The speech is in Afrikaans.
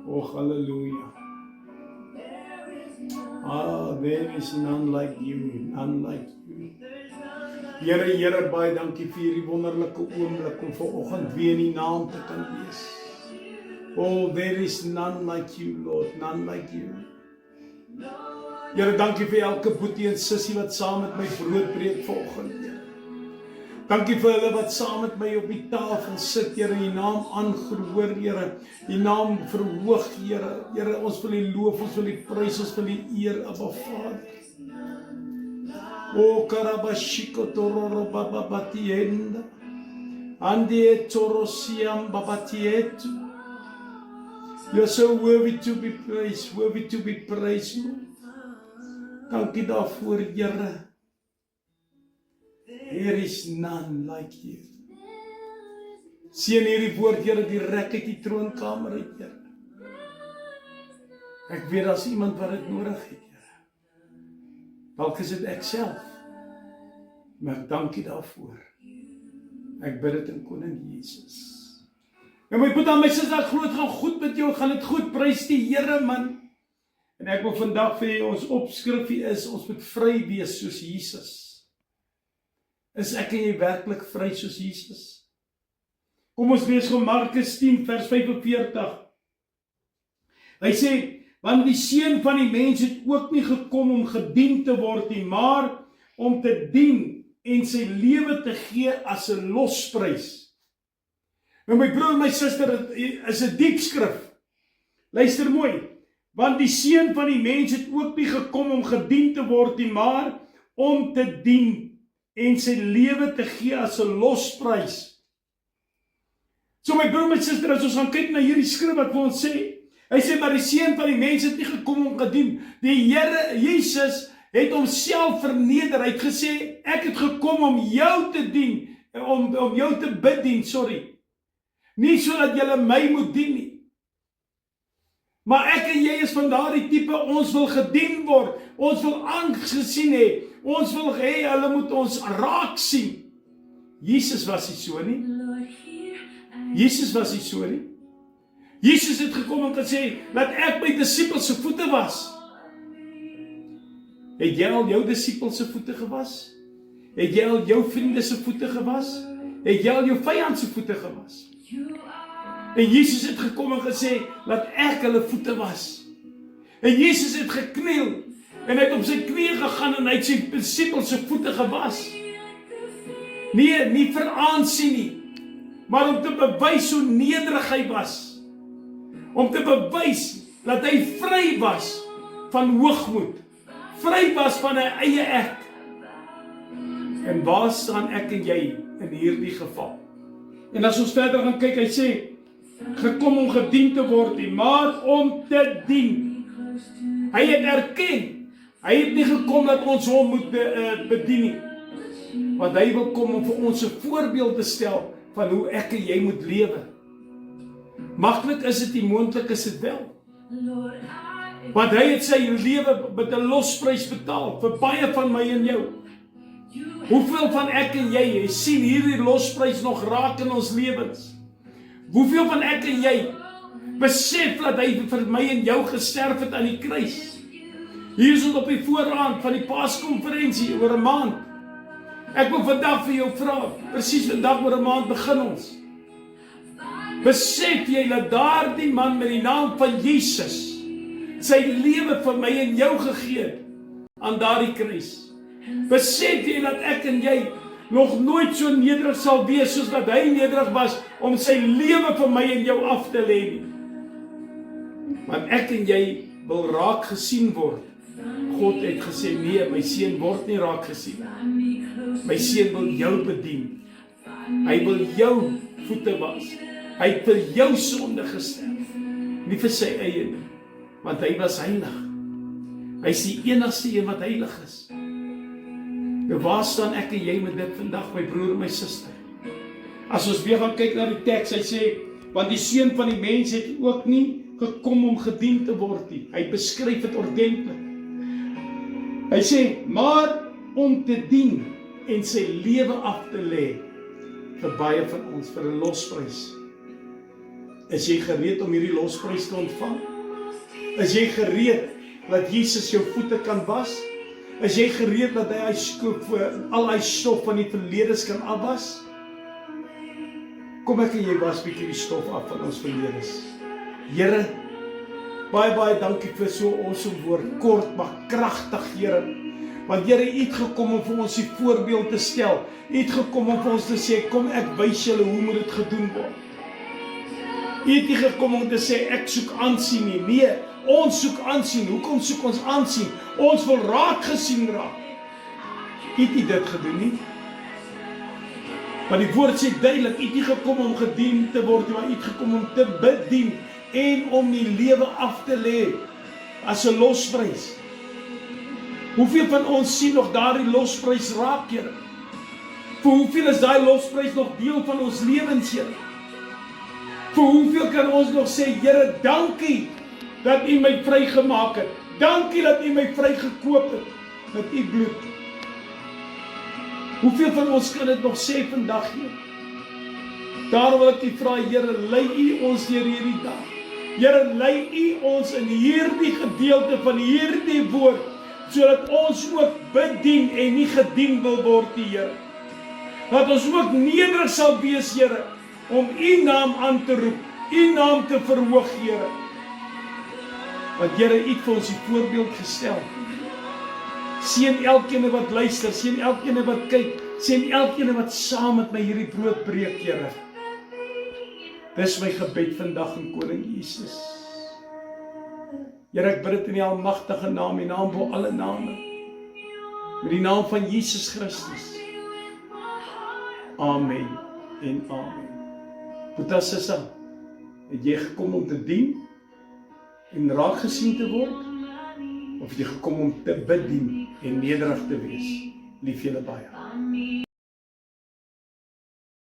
Oh, hallelujah. There is none like you, none like you. Here, baie dankie vir hierdie wonderlike oomblik om vanoggend weer in die naam te kan wees. Oh, there is none like you, Lord, none like you. Here, dankie vir elke boetie en sussie wat saam met my brood breek vanoggend, Here. Dankie vir hulle wat saam met my op die tafel sit, Here, die naam aangehoor, Here, die naam verhoog, Here. Here, ons wil die loof, ons wil die prys, ons wil die eer, Abba Vader. O karabashiko tororo bababatienda, ande torosiam babatietu. You're so worthy to be praised, worthy to be praised, Lord. Dankie daarvoor, Here. There is none like you. Seën hierdie woord, Here, direk uit die troonkamer uit, Here. Ek weet as iemand wat dit nodig het, Here. Dalk is dit ek self. Maar ek dankie daarvoor. Ek bid dit in Koning Jesus. En my broer en my suster, ek glo dit gaan goed met jou, gaan dit goed, prys die Here, man. En ek wil vandag vir ons opskrifie is, ons moet vry wees soos Jesus. Is ek en jy werklik vry soos Jesus? Kom ons lees gou Markus 10 vers 45. Hy sê, want die Seun van die mens het ook nie gekom om gedien te word nie, maar om te dien en sy lewe te gee as 'n losprys. Nou my broer en my suster, is 'n diep skrif. Luister mooi. Want die Seun van die mens het ook nie gekom om gedien te word nie, maar om te dien en sy lewe te gee as 'n losprys. So my broer en my suster, as ons gaan kyk na hierdie skrif wat vir ons sê, hy sê, maar die Seun van die mens het nie gekom om gedien. Die Here Jesus het homself verneder. Hy het gesê, ek het gekom om jou te dien, om jou te bedien, Nie sodat julle my moet dien nie. Maar ek en jy is van daardie tipe, ons wil gedien word, ons wil aangesien hê, ons wil hê, hulle moet ons raak sien. Jesus was nie so nie. Jesus was nie so nie. Jesus het gekom en gesê, laat ek my disippels se voete was. Het jy al jou disippels se voete gewas? Het jy al jou vriende se voete gewas? Het jy al jou vyand se voete gewas? En Jesus het gekom en gesê, laat ek hulle voete was. En Jesus het gekniel, en hy het op sy knieë gegaan, en hy het sy disippels se voete gewas. Nie vir aansien nie, maar om te bewys hoe nederig hy was. Om te bewys dat hy vry was van hoogmoed, vry was van 'n eie ek. En waar staan ek en jy in hierdie geval? En as ons verder gaan kyk, hy sê, gekom om gedien te word nie, maar om te dien. Hy het erken, hy het nie gekom dat ons hom moet bedien nie, want hy wil kom om vir ons 'n voorbeeld te stel van hoe ek en jy moet lewe. Maklik is dit nie, moontlik is dit wel. Want hy het sy lewe met 'n losprys betaal vir baie van my en jou. Hoeveel van ek en jy sien hierdie losprys nog raak in ons lewens? Hoeveel van ek en jy besef dat hy vir my en jou gesterf het aan die kruis? Hier is ons op die voorraad van die Paaskonferensie oor 'n maand. Ek wil vandag vir jou vra, presies vandag oor 'n maand begin ons. Besef jy dat daardie man met die naam van Jesus sy lewe vir my en jou gegee het aan daardie kruis? Besef jy dat ek en jy nog nooit so nederig sal wees soos wat hy nederig was om sy lewe vir my en jou af te lê nie? Want ek en jy wil raak gesien word. God het gesê, nee, my seun word nie raak gesien. My seun wil jou bedien. Hy wil jou voete was. Hy het vir jou sonde gesterf. Nie vir sy eie nie, want hy was heilig. Hy is die enigste een wat heilig is. Nou waar staan ek en jy met dit vandag, my broer en my suster? As ons weer gaan kyk na die teks, hy sê, want die Seun van die mens het ook nie gekom om gedien te word nie. Hy beskryf dit ordentlik. Hy sê, maar om te dien en sy lewe af te lê vir baie van ons, vir 'n losprys. Is jy gereed om hierdie losprys te ontvang? Is jy gereed dat Jesus jou voete kan was? Is jy gereed dat hy al hy stof van die verledes kan afwas? Kom ek en jy was bietjie die stof af van ons verledes. Here, baie dankie vir so awesome woord, kort maar kragtig, Here. Want Here, U het gekom om vir ons die voorbeeld te stel. U het gekom om vir ons te sê, kom ek wys julle hoe moet dit gedoen word. U het nie gekom om te sê, ek soek aansien nie. Nee, ons soek aansien. Hoekom soek ons aansien? Ons wil raak gesien raak. U het nie dit gedoen nie. Maar die woord sê duidelik, U het nie gekom om gedien te word, maar U het gekom om te bedien en om die lewe af te lê as 'n losprys. Hoeveel van ons sien nog daardie losprys raak, Here? Vir hoeveel is daai losprys nog deel van ons lewens, Here? Vir hoeveel kan ons nog sê, Here, dankie dat U my vrygemaak het. Dankie dat U my vrygekoop het met U bloed. Hoeveel van ons kan dit nog sê vandag, Here? Daarom wil ek U vra, Here, lei U ons deur hierdie dag. Here, lei U ons in hierdie gedeelte van hierdie woord, sodat ons ook bedien en nie gedien wil word, Here. Dat ons ook nederig sal wees, Here, om U naam aan te roep, U naam te verhoog, Here. Want Here, U het vir ons die voorbeeld gestel. Seën elkeen wat luister, seën elkeen wat kyk, seën elkeen wat saam met my hierdie brood breek, Here. Dis my gebed vandag in Koning Jesus. Here, ek bid dit in die almagtige naam, die naam bo alle name. Met die naam van Jesus Christus. Amen en amen. Boeta Sissa, het jy gekom om te dien en raak gesien te word? Of het jy gekom om te bedien en nederig te wees? Lief julle baie.